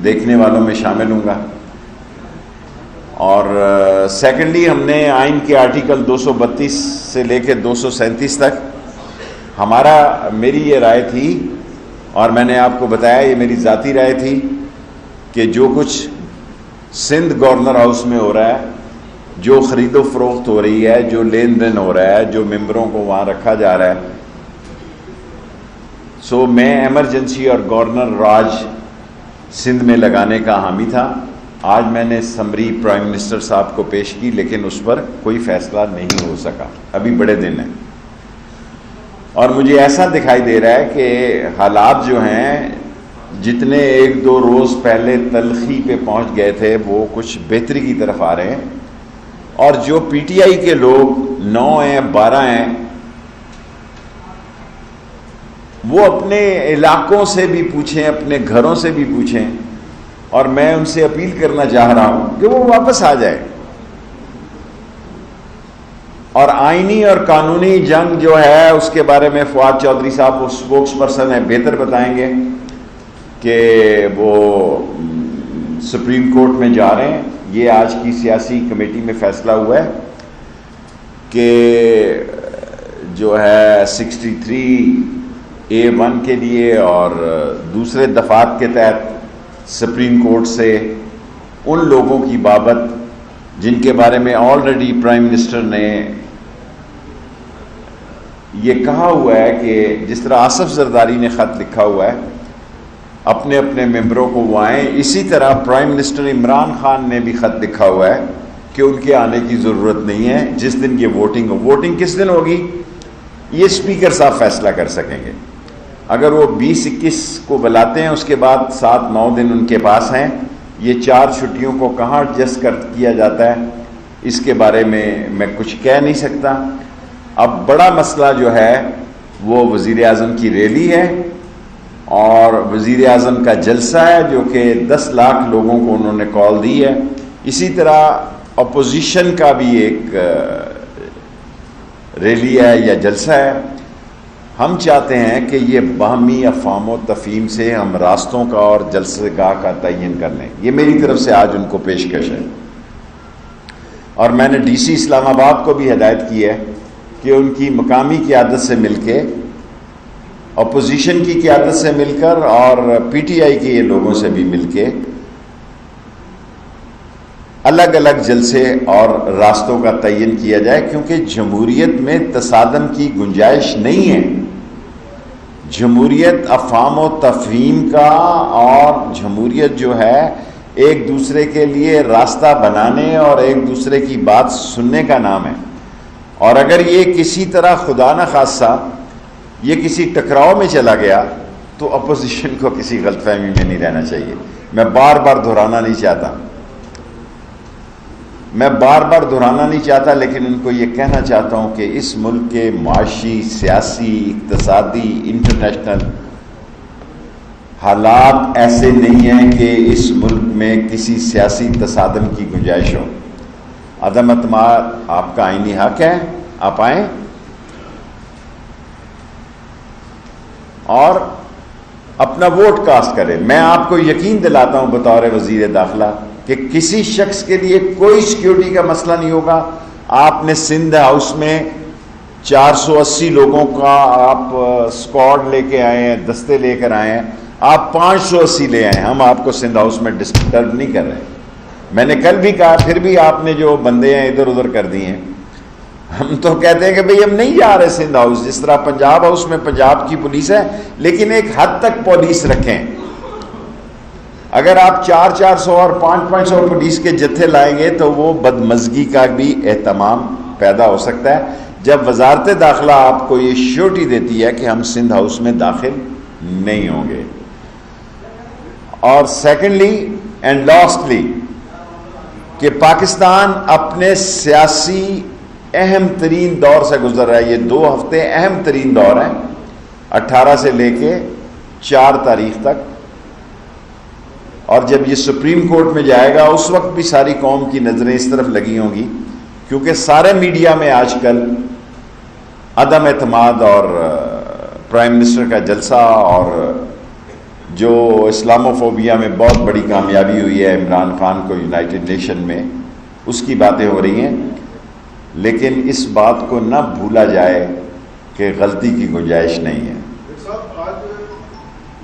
دیکھنے والوں میں شامل ہوں گا. اور سیکنڈلی ہم نے آئین کے آرٹیکل 232 سے لے کے 237 تک میری یہ رائے تھی، اور میں نے آپ کو بتایا یہ میری ذاتی رائے تھی، کہ جو کچھ سندھ گورنر ہاؤس میں ہو رہا ہے، جو خرید و فروخت ہو رہی ہے، جو لین دین ہو رہا ہے، جو ممبروں کو وہاں رکھا جا رہا ہے، سو میں ایمرجنسی اور گورنر راج سندھ میں لگانے کا حامی تھا. آج میں نے سمری پرائم منسٹر صاحب کو پیش کی، لیکن اس پر کوئی فیصلہ نہیں ہو سکا. ابھی بڑے دن ہیں، اور مجھے ایسا دکھائی دے رہا ہے کہ حالات جو ہیں جتنے 1-2 روز پہلے تلخی پہ پہنچ گئے تھے وہ کچھ بہتری کی طرف آ رہے ہیں. اور جو پی ٹی آئی کے لوگ 9 ہیں 12 ہیں، وہ اپنے علاقوں سے بھی پوچھیں، اپنے گھروں سے بھی پوچھیں، اور میں ان سے اپیل کرنا چاہ رہا ہوں کہ وہ واپس آ جائیں. اور آئینی اور قانونی جنگ جو ہے اس کے بارے میں فواد چودھری صاحب اسپوکس پرسن ہیں، بہتر بتائیں گے کہ وہ سپریم کورٹ میں جا رہے ہیں. یہ آج کی سیاسی کمیٹی میں فیصلہ ہوا ہے کہ جو ہے 63A1 کے لیے اور دوسرے دفعات کے تحت سپریم کورٹ سے ان لوگوں کی بابت جن کے بارے میں آلریڈی پرائم منسٹر نے یہ کہا ہوا ہے کہ جس طرح آصف زرداری نے خط لکھا ہوا ہے اپنے اپنے ممبروں کو وہ آئیں، اسی طرح پرائم منسٹر عمران خان نے بھی خط لکھا ہوا ہے کہ ان کے آنے کی ضرورت نہیں ہے جس دن یہ ووٹنگ ہو. ووٹنگ کس دن ہوگی یہ اسپیکر صاحب فیصلہ کر سکیں گے. اگر وہ 20-21 کو بلاتے ہیں، اس کے بعد 7-9 دن ان کے پاس ہیں. یہ 4 چھٹیوں کو کہاں ایڈجسٹ کیا جاتا ہے اس کے بارے میں کچھ کہہ نہیں سکتا. اب بڑا مسئلہ جو ہے وہ وزیر اعظم کی ریلی ہے اور وزیر اعظم کا جلسہ ہے جو کہ 10 لاکھ لوگوں کو انہوں نے کال دی ہے. اسی طرح اپوزیشن کا بھی ایک ریلی ہے یا جلسہ ہے. ہم چاہتے ہیں کہ یہ باہمی افہام و تفہیم سے ہم راستوں کا اور جلسے گاہ کا تعین کر لیں. یہ میری طرف سے آج ان کو پیشکش ہے. اور میں نے ڈی سی اسلام آباد کو بھی ہدایت کی ہے کہ ان کی مقامی قیادت سے مل کے، اپوزیشن کی قیادت سے مل کر اور پی ٹی آئی کے یہ لوگوں سے بھی مل کے الگ الگ جلسے اور راستوں کا تعین کیا جائے، کیونکہ جمہوریت میں تصادم کی گنجائش نہیں ہے. جمہوریت افہام و تفہیم کا اور جمہوریت جو ہے ایک دوسرے کے لیے راستہ بنانے اور ایک دوسرے کی بات سننے کا نام ہے. اور اگر یہ کسی طرح خدا نہ خواستہ یہ کسی ٹکراؤ میں چلا گیا تو اپوزیشن کو کسی غلط فہمی میں نہیں رہنا چاہیے. میں بار بار دہرانا نہیں چاہتا، لیکن ان کو یہ کہنا چاہتا ہوں کہ اس ملک کے معاشی، سیاسی، اقتصادی، انٹرنیشنل حالات ایسے نہیں ہیں کہ اس ملک میں کسی سیاسی تصادم کی گنجائش ہو. عدم اعتماد آپ کا آئینی حق ہے، آپ آئیں اور اپنا ووٹ کاسٹ کریں. میں آپ کو یقین دلاتا ہوں بطور وزیر داخلہ کہ کسی شخص کے لیے کوئی سیکیورٹی کا مسئلہ نہیں ہوگا. آپ نے سندھ ہاؤس میں 480 لوگوں کا آپ اسکواڈ لے کے آئے ہیں، دستے لے کر آئے ہیں، آپ 580 لے آئے ہیں. ہم آپ کو سندھ ہاؤس میں ڈسٹرب نہیں کر رہے. میں نے کل بھی کہا، پھر بھی آپ نے جو بندے ہیں ادھر ادھر کر دیے ہیں. ہم تو کہتے ہیں کہ بھئی ہم نہیں جا رہے سندھ ہاؤس. جس طرح پنجاب ہاؤس میں پنجاب کی پولیس ہے، لیکن ایک حد تک پولیس رکھیں. اگر آپ 400 اور 500 پولیس کے جتھے لائیں گے تو وہ بدمزگی کا بھی اہتمام پیدا ہو سکتا ہے. جب وزارت داخلہ آپ کو یہ شیورٹی دیتی ہے کہ ہم سندھ ہاؤس میں داخل نہیں ہوں گے. اور سیکنڈلی اینڈ لاسٹلی کہ پاکستان اپنے سیاسی اہم ترین دور سے گزر رہا ہے. یہ 2 ہفتے اہم ترین دور ہیں، 18 سے لے کے 4 تاریخ تک. اور جب یہ سپریم کورٹ میں جائے گا اس وقت بھی ساری قوم کی نظریں اس طرف لگی ہوں گی، کیونکہ سارے میڈیا میں آج کل عدم اعتماد اور پرائم منسٹر کا جلسہ اور جو اسلاموفوبیا میں بہت بڑی کامیابی ہوئی ہے عمران خان کو یونائٹڈ نیشن میں، اس کی باتیں ہو رہی ہیں، لیکن اس بات کو نہ بھولا جائے کہ غلطی کی گنجائش نہیں ہے۔ صاحب آج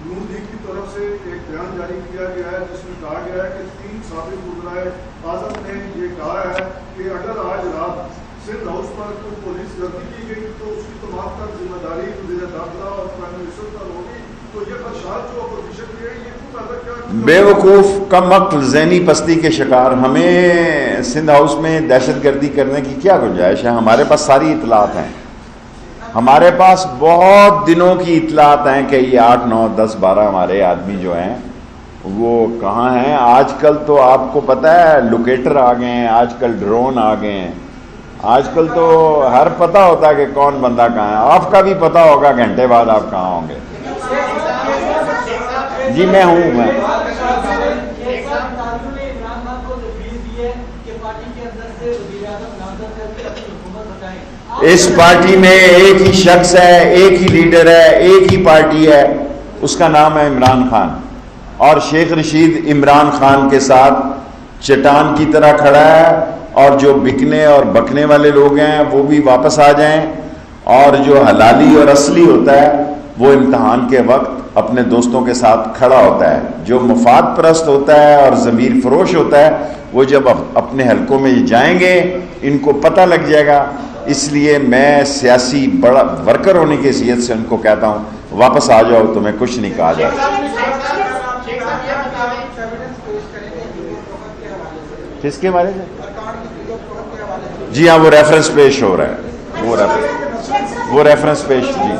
نون لیگ کی طرف سے ایک بیان جاری کیا گیا ہے جس میں کہا گیا ہے کہ 3 سابق وزرائے اعظم نے یہ کہا ہے کہ اگر آج رات سندھ ہاؤس پر کوئی پولیس گردی کی گئی تو اس کی تمام تر ذمہ داری وزیر داخلہ اور پرائم منسٹر پر ہوگی، تو یہ خدشات جو اپوزیشن کی ہے یہ کچھ زیادہ کیا بے وقوف، کم عقل، ذہنی پستی کے شکار، ہمیں سندھ ہاؤس میں دہشت گردی کرنے کی کیا گنجائش ہے؟ ہمارے پاس ساری اطلاعات ہیں، ہمارے پاس بہت دنوں کی اطلاعات ہیں کہ یہ 8 9 10 12 ہمارے آدمی جو ہیں وہ کہاں ہیں۔ آج کل تو آپ کو پتہ ہے لوکیٹر آ گئے ہیں، آج کل ڈرون آ گئے ہیں، آج کل تو ہر پتہ ہوتا ہے کہ کون بندہ کہاں ہے۔ آپ کا بھی پتہ ہوگا گھنٹے بعد آپ کہاں ہوں گے۔ جی میں ہوں، میں اس پارٹی میں ایک ہی شخص ہے، ایک ہی لیڈر ہے، ایک ہی پارٹی ہے، اس کا نام ہے عمران خان، اور شیخ رشید عمران خان کے ساتھ چٹان کی طرح کھڑا ہے، اور جو بکنے اور بکنے والے لوگ ہیں وہ بھی واپس آ جائیں، اور جو حلالی اور اصلی ہوتا ہے وہ امتحان کے وقت اپنے دوستوں کے ساتھ کھڑا ہوتا ہے۔ جو مفاد پرست ہوتا ہے اور ضمیر فروش ہوتا ہے وہ جب اپنے حلقوں میں جائیں گے ان کو پتہ لگ جائے گا۔ اس لیے میں سیاسی بڑا ورکر ہونے کی حیثیت سے ان کو کہتا ہوں واپس آ جاؤ، تمہیں کچھ نہیں کہا جائے۔ کس کے بارے میں؟ جی ہاں، وہ ریفرنس پیش ہو رہا ہے، وہ ریفرنس پیش۔ جی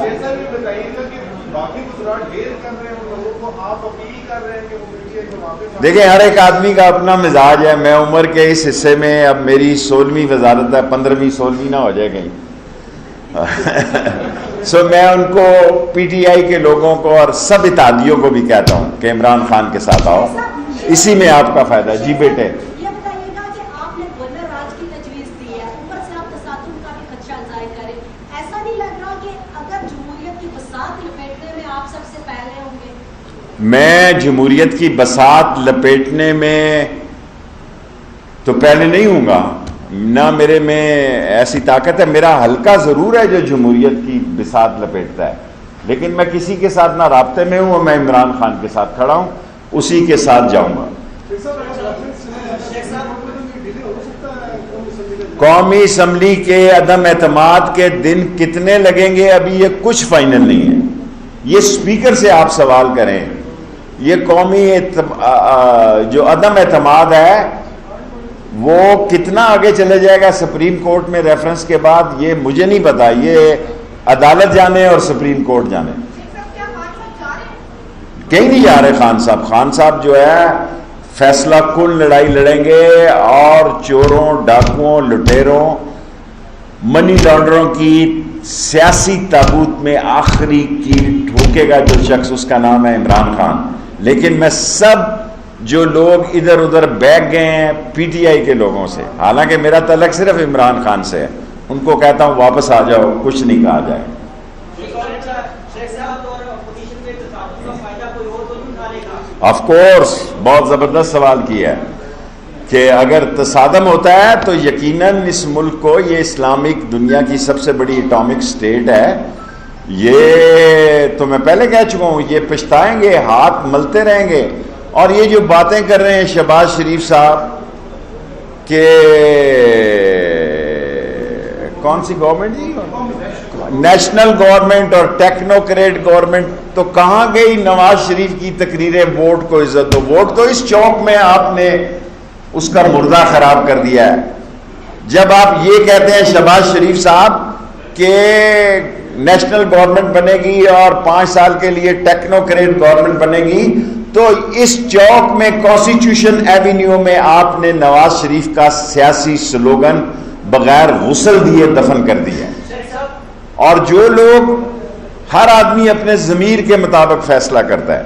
دیکھیں، ہر ایک آدمی کا اپنا مزاج ہے۔ میں عمر کے اس حصے میں، اب میری 16ویں وزارت ہے، 15ویں 16ویں نہ ہو جائے کہیں سو میں ان کو پی ٹی آئی کے لوگوں کو اور سب اتحادیوں کو بھی کہتا ہوں کہ عمران خان کے ساتھ آؤ، اسی میں آپ کا فائدہ ہے۔ جی بیٹے، میں جمہوریت کی بساط لپیٹنے میں تو پہلے نہیں ہوں گا، نہ میرے میں ایسی طاقت ہے۔ میرا حلقہ ضرور ہے جو جمہوریت کی بساط لپیٹتا ہے، لیکن میں کسی کے ساتھ نہ رابطے میں ہوں، اور میں عمران خان کے ساتھ کھڑا ہوں، اسی کے ساتھ جاؤں گا۔ قومی اسمبلی کے عدم اعتماد کے دن کتنے لگیں گے ابھی یہ کچھ فائنل نہیں ہے، یہ اسپیکر سے آپ سوال کریں۔ یہ قومی جو عدم اعتماد ہے وہ کتنا آگے چلے جائے گا سپریم کورٹ میں ریفرنس کے بعد، یہ مجھے نہیں پتا، یہ عدالت جانے اور سپریم کورٹ جانے۔ کہیں نہیں جا رہے خان صاحب جو ہے فیصلہ کن لڑائی لڑیں گے، اور چوروں، ڈاکوؤں، لٹیروں، منی لانڈروں کی سیاسی تابوت میں آخری کیل ٹھوکے گا جو شخص، اس کا نام ہے عمران خان۔ لیکن میں سب جو لوگ ادھر ادھر بیٹھ گئے ہیں پی ٹی آئی کے لوگوں سے، حالانکہ میرا تعلق صرف عمران خان سے ہے، ان کو کہتا ہوں واپس آ جاؤ، کچھ نہیں کہا جائے۔ آف کورس، بہت زبردست سوال کیا ہے کہ اگر تصادم ہوتا ہے تو یقیناً اس ملک کو، یہ اسلامک دنیا کی سب سے بڑی اٹامک سٹیٹ ہے، یہ تو میں پہلے کہہ چکا ہوں، یہ پچھتائیں گے، ہاتھ ملتے رہیں گے۔ اور یہ جو باتیں کر رہے ہیں شہباز شریف صاحب کہ کون سی گورنمنٹ جی، نیشنل گورنمنٹ اور ٹیکنوکریٹ گورنمنٹ، تو کہاں گئی نواز شریف کی تقریریں ووٹ کو عزت دو؟ ووٹ تو اس چوک میں آپ نے اس کا مردہ خراب کر دیا ہے۔ جب آپ یہ کہتے ہیں شہباز شریف صاحب کہ نیشنل گورنمنٹ بنے گی اور 5 سال کے لیے ٹیکنوکریٹ گورنمنٹ بنے گی، تو اس چوک میں کانسٹیٹیوشن ایوینیو میں آپ نے نواز شریف کا سیاسی سلوگن بغیر غسل دیے دفن کر دیا۔ اور جو لوگ، ہر آدمی اپنے ضمیر کے مطابق فیصلہ کرتا ہے،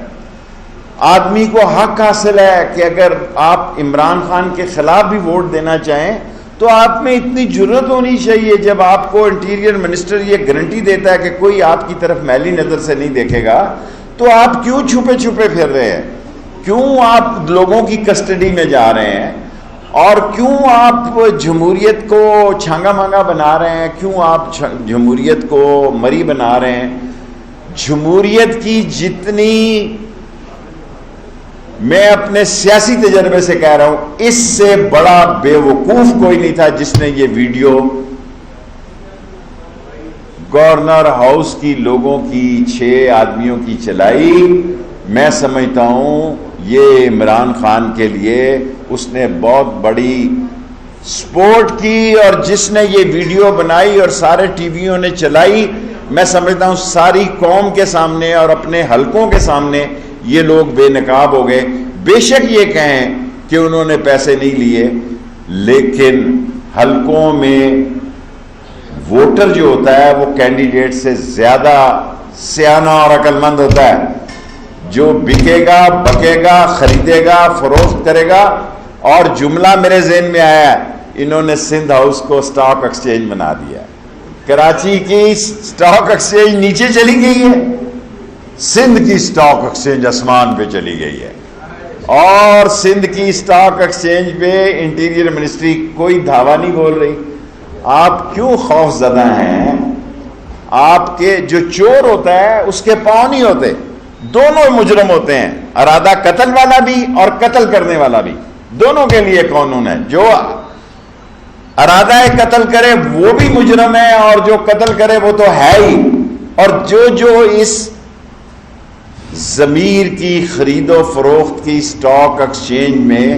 آدمی کو حق حاصل ہے کہ اگر آپ عمران خان کے خلاف بھی ووٹ دینا چاہیں تو آپ میں اتنی جرت ہونی چاہیے، جب آپ کو انٹیریئر منسٹر یہ گارنٹی دیتا ہے کہ کوئی آپ کی طرف میلی نظر سے نہیں دیکھے گا، تو آپ کیوں چھپے چھپے پھر رہے ہیں؟ کیوں آپ لوگوں کی کسٹڈی میں جا رہے ہیں؟ اور کیوں آپ جمہوریت کو چھانگا مانگا بنا رہے ہیں؟ کیوں آپ جمہوریت کو مری بنا رہے ہیں؟ جمہوریت کی جتنی، میں اپنے سیاسی تجربے سے کہہ رہا ہوں، اس سے بڑا بے وقوف کوئی نہیں تھا جس نے یہ ویڈیو گورنر ہاؤس کی لوگوں کی 6 آدمیوں کی چلائی۔ میں سمجھتا ہوں یہ عمران خان کے لیے اس نے بہت بڑی سپورٹ کی، اور جس نے یہ ویڈیو بنائی اور سارے ٹی ویوں نے چلائی، میں سمجھتا ہوں ساری قوم کے سامنے اور اپنے حلقوں کے سامنے یہ لوگ بے نقاب ہو گئے۔ بے شک یہ کہیں کہ انہوں نے پیسے نہیں لیے، لیکن حلقوں میں ووٹر جو ہوتا ہے وہ کینڈیڈیٹ سے زیادہ سیانہ اور عقل مند ہوتا ہے، جو بکے گا، بکے گا، خریدے گا، فروخت کرے گا۔ اور جملہ میرے ذہن میں آیا ہے، انہوں نے سندھ ہاؤس کو سٹاک ایکسچینج بنا دیا ہے۔ کراچی کی سٹاک ایکسچینج نیچے چلی گئی ہے، سندھ کی سٹاک ایکسچینج آسمان پہ چلی گئی ہے، اور سندھ کی سٹاک ایکسچینج پہ انٹیریئر منسٹری کوئی دھاوا نہیں بول رہی۔ آپ کیوں خوف زدہ ہیں؟ آپ کے جو چور ہوتا ہے اس کے پاؤں نہیں ہوتے، دونوں مجرم ہوتے ہیں، ارادہ قتل والا بھی اور قتل کرنے والا بھی، دونوں کے لیے قانون ہے۔ جو ارادہ قتل کرے وہ بھی مجرم ہے، اور جو قتل کرے وہ تو ہے ہی۔ اور جو اس ضمیر کی خرید و فروخت کی سٹاک ایکسچینج میں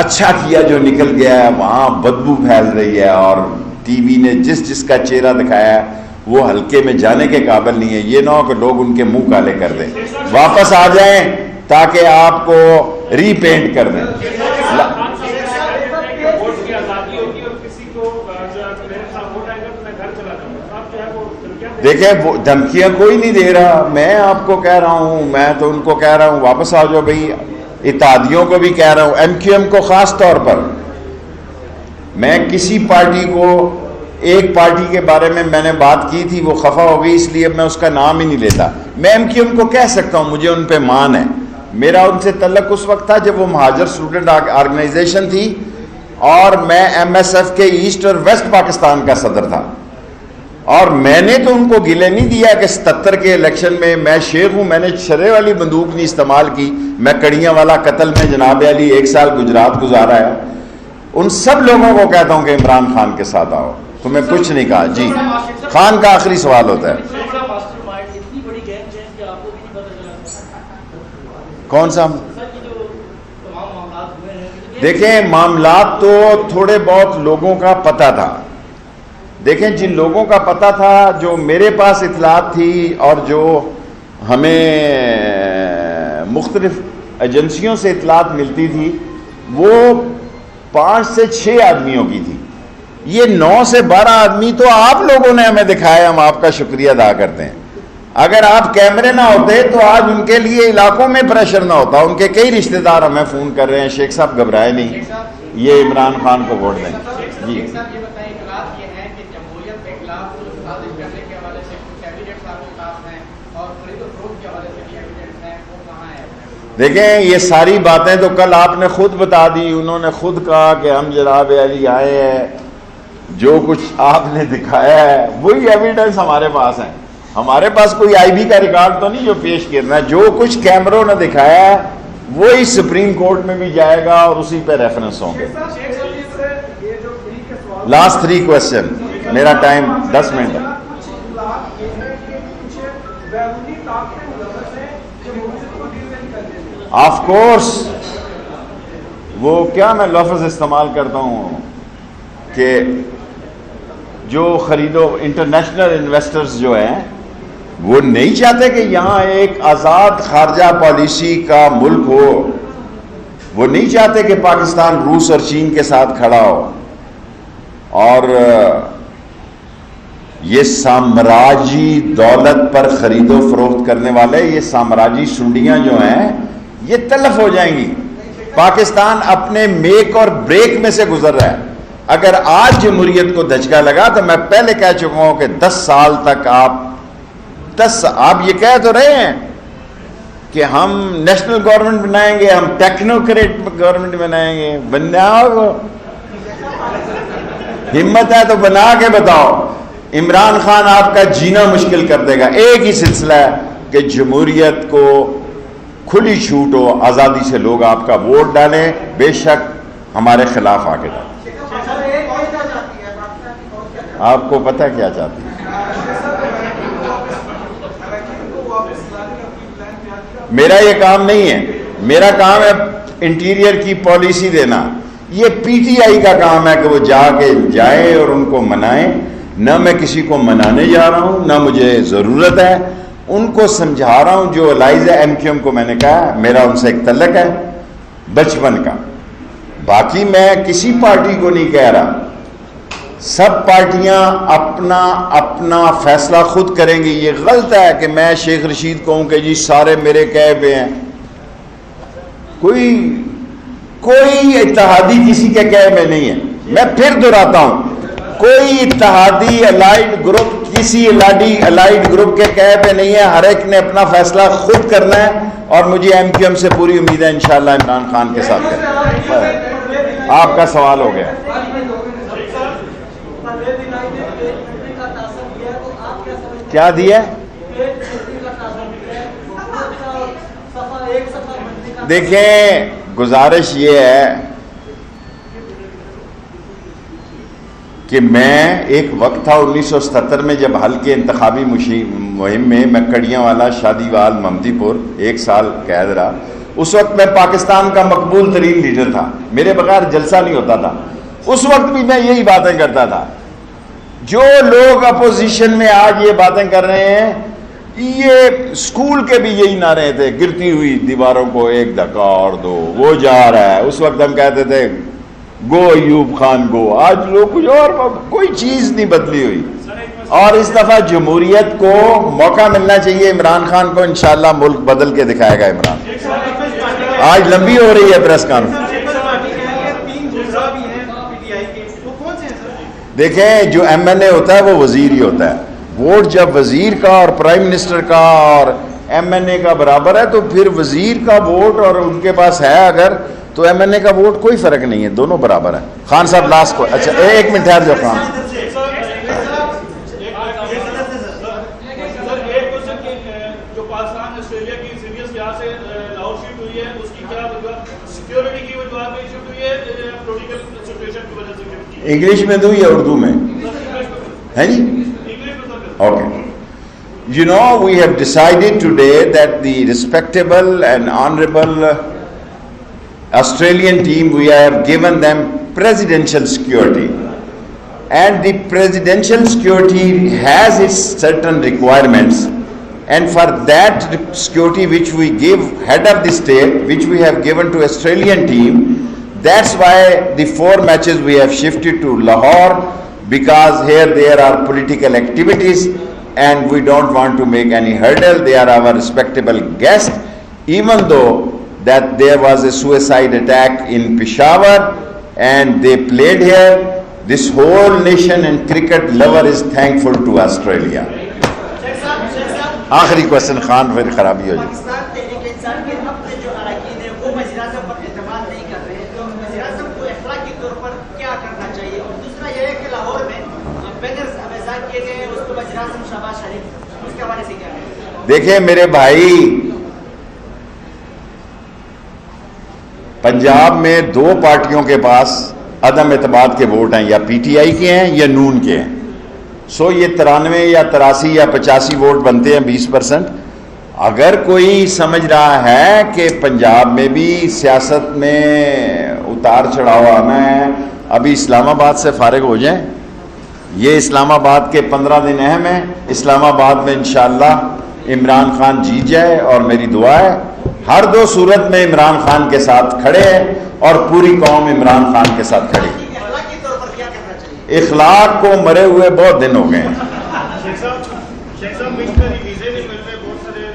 اچھا کیا جو نکل گیا ہے، وہاں بدبو پھیل رہی ہے، اور ٹی وی نے جس کا چہرہ دکھایا ہے وہ حلقے میں جانے کے قابل نہیں ہے۔ یہ نہ ہو کہ لوگ ان کے منہ کالے کر دیں، واپس آ جائیں تاکہ آپ کو ری پینٹ کر دیں۔ دیکھیں دھمکیاں کوئی نہیں دے رہا، میں آپ کو کہہ رہا ہوں، میں تو ان کو کہہ رہا ہوں واپس آ جاؤ بھائی، اتحادیوں کو بھی کہہ رہا ہوں، ایم کیو ایم کو خاص طور پر۔ میں کسی پارٹی کو، ایک پارٹی کے بارے میں نے بات کی تھی، وہ خفا ہو گئی، اس لیے میں اس کا نام ہی نہیں لیتا۔ میں ایم کیو ایم کو کہہ سکتا ہوں، مجھے ان پہ مان ہے، میرا ان سے تعلق اس وقت تھا جب وہ مہاجر اسٹوڈنٹ آرگنائزیشن تھی، اور میں ایم ایس ایف کے ایسٹ اور ویسٹ پاکستان کا صدر تھا، اور میں نے تو ان کو گلے نہیں دیا کہ 77 کے الیکشن میں شیخ ہوں، میں نے شرے والی بندوق نہیں استعمال کی، میں کڑیاں والا قتل میں جناب علی 1 سال گجرات گزارا ہے۔ ان سب لوگوں کو کہتا ہوں کہ عمران خان کے ساتھ آؤ، تمہیں کچھ نہیں کہا۔ جی خان کا آخری سوال ہوتا ہے، کون سا؟ دیکھیں معاملات تو تھوڑے بہت لوگوں کا پتہ تھا، دیکھیں جن لوگوں کا پتہ تھا، جو میرے پاس اطلاعات تھی اور جو ہمیں مختلف ایجنسیوں سے اطلاعات ملتی تھی، وہ 5 سے 6 آدمیوں کی تھی۔ یہ 9 سے 12 آدمی تو آپ لوگوں نے ہمیں دکھایا، ہم آپ کا شکریہ ادا کرتے ہیں۔ اگر آپ کیمرے نہ ہوتے تو آج ان کے لیے علاقوں میں پریشر نہ ہوتا۔ ان کے کئی رشتہ دار ہمیں فون کر رہے ہیں، شیخ صاحب گھبرائے نہیں، یہ عمران خان کو ووٹ دیں۔ جی دیکھیں یہ ساری باتیں تو کل آپ نے خود بتا دی، انہوں نے خود کہا کہ ہم جناب علی آئے ہیں، جو کچھ آپ نے دکھایا ہے وہی ایویڈنس ہمارے پاس ہے، ہمارے پاس کوئی آئی بی کا ریکارڈ تو نہیں جو پیش کرنا ہے، جو کچھ کیمروں نے دکھایا ہے وہی سپریم کورٹ میں بھی جائے گا اور اسی پہ ریفرنس ہوں گے۔ لاسٹ 3 کوسچن، میرا ٹائم 10 منٹ ہے۔ آف کورس، وہ کیا میں لفظ استعمال کرتا ہوں کہ جو خریدو انٹرنیشنل انویسٹرز جو ہیں وہ نہیں چاہتے کہ یہاں ایک آزاد خارجہ پالیسی کا ملک ہو، وہ نہیں چاہتے کہ پاکستان روس اور چین کے ساتھ کھڑا ہو، اور یہ سامراجی دولت پر خرید و فروخت کرنے والے، یہ سامراجی سنڈیاں جو ہیں یہ تلف ہو جائیں گی۔ پاکستان اپنے میک اور بریک میں سے گزر رہا ہے۔ اگر آج جمہوریت کو دھچکا لگا تو میں پہلے کہہ چکا ہوں کہ 10 سال تک آپ یہ کہہ تو رہے ہیں کہ ہم نیشنل گورنمنٹ بنائیں گے, ہم ٹیکنوکریٹ گورنمنٹ بنائیں گے. بناؤ, ہمت ہے تو بنا کے بتاؤ. عمران خان آپ کا جینا مشکل کر دے گا. ایک ہی سلسلہ ہے کہ جمہوریت کو کھلی چھوٹ ہو, آزادی سے لوگ آپ کا ووٹ ڈالیں, بے شک ہمارے خلاف آ کے ڈالیں. آپ کو پتہ کیا چاہتی ہے؟ میرا یہ کام نہیں ہے. میرا کام ہے انٹیریئر کی پالیسی دینا. یہ پی ٹی آئی کا کام ہے کہ وہ جا کے جائیں اور ان کو منائیں. نہ میں کسی کو منانے جا رہا ہوں, نہ مجھے ضرورت ہے. ان کو سمجھا رہا ہوں جو الائز ہے. ایم کیو ایم کو میں نے کہا میرا ان سے ایک تعلق ہے بچپن کا. باقی میں کسی پارٹی کو نہیں کہہ رہا. سب پارٹیاں اپنا اپنا فیصلہ خود کریں گی. یہ غلط ہے کہ میں شیخ رشید کہوں کہ جی سارے میرے کہے پہ ہیں. کوئی اتحادی کسی کے کہے میں نہیں ہے. میں پھر دہراتا ہوں, کوئی اتحادی الائیڈ گروپ کسی الائیڈ گروپ کے کہے پہ نہیں ہے. ہر ایک نے اپنا فیصلہ خود کرنا ہے, اور مجھے ایم کیو ایم سے پوری امید ہے انشاءاللہ عمران خان کے ساتھ کریں. آپ کا سوال ہو گیا. کیا دیا؟ دیکھیں, گزارش یہ ہے کہ میں ایک وقت تھا 1977 میں جب حل کے انتخابی مہم میں کڑیاں والا شادی وال ممتی پور 1 سال قید رہا. اس وقت میں پاکستان کا مقبول ترین لیڈر تھا. میرے بغیر جلسہ نہیں ہوتا تھا. اس وقت بھی میں یہی باتیں کرتا تھا. جو لوگ اپوزیشن میں آج یہ باتیں کر رہے ہیں, یہ اسکول کے بھی یہی نعرے تھے, گرتی ہوئی دیواروں کو ایک دھکا اور دو, وہ جا رہا ہے. اس وقت ہم کہتے تھے گو ایوب خان گو. آج لوگ کچھ اور, کوئی چیز نہیں بدلی ہوئی. اور اس دفعہ جمہوریت کو موقع ملنا چاہیے. عمران خان کو انشاءاللہ ملک بدل کے دکھائے گا عمران. آج لمبی ہو رہی ہے پریس کانفرنس. دیکھیں, جو ایم این اے ہوتا ہے وہ وزیر ہی ہوتا ہے. ووٹ جب وزیر کا اور پرائم منسٹر کا اور ایم این اے کا برابر ہے تو پھر وزیر کا ووٹ اور ان کے پاس ہے اگر, تو ایم این اے کا ووٹ کوئی فرق نہیں ہے, دونوں برابر ہیں. خان صاحب لاسٹ کو, اچھا ایک منٹ ٹھہر جاؤ. خان انگلش میں دوں یا اردو میں ہے جی؟ Okay. You know, we have decided today that the respectable and honorable Australian team, we have given them presidential security. And the presidential security has its certain requirements. And for that security which we give head of the state, which we have given to Australian team, that's why the 4 matches we have shifted to Lahore, because here there are political activities and we don't want to make any hurdle. They are our respectable guests, even though that there was a suicide attack in Peshawar and they played here. This whole nation and cricket lover is thankful to Australia. آخری question Khan, پھر خرابی ہو جائے. دیکھیں میرے بھائی, پنجاب میں 2 پارٹیوں کے پاس عدم اعتماد کے ووٹ ہیں, یا پی ٹی آئی کے ہیں یا نون کے ہیں. سو یہ 93 یا 83 یا 85 ووٹ بنتے ہیں, 20%. اگر کوئی سمجھ رہا ہے کہ پنجاب میں بھی سیاست میں اتار چڑھاؤ آنا ہے, ابھی اسلام آباد سے فارغ ہو جائیں. یہ اسلام آباد کے 15 دن اہم ہیں. اسلام آباد میں انشاءاللہ عمران خان جیت جائے, اور میری دعا ہے ہر 2 صورت میں عمران خان کے ساتھ کھڑے ہیں اور پوری قوم عمران خان کے ساتھ کھڑی. اخلاق کو مرے ہوئے بہت دن ہو گئے ہیں.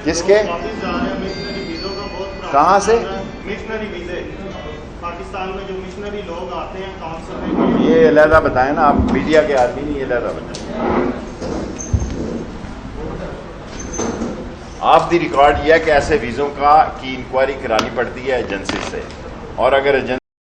کس کے؟ کہاں سے؟ یہ علیحدہ بتائیں نا, آپ میڈیا کے آدمی نہیں, یہ علیحدہ بتائیں. آف دی ریکارڈ یہ ہے کہ ایسے ویزوں کی انکوائری کرانی پڑتی ہے ایجنسی سے، اور اگر ایجنسی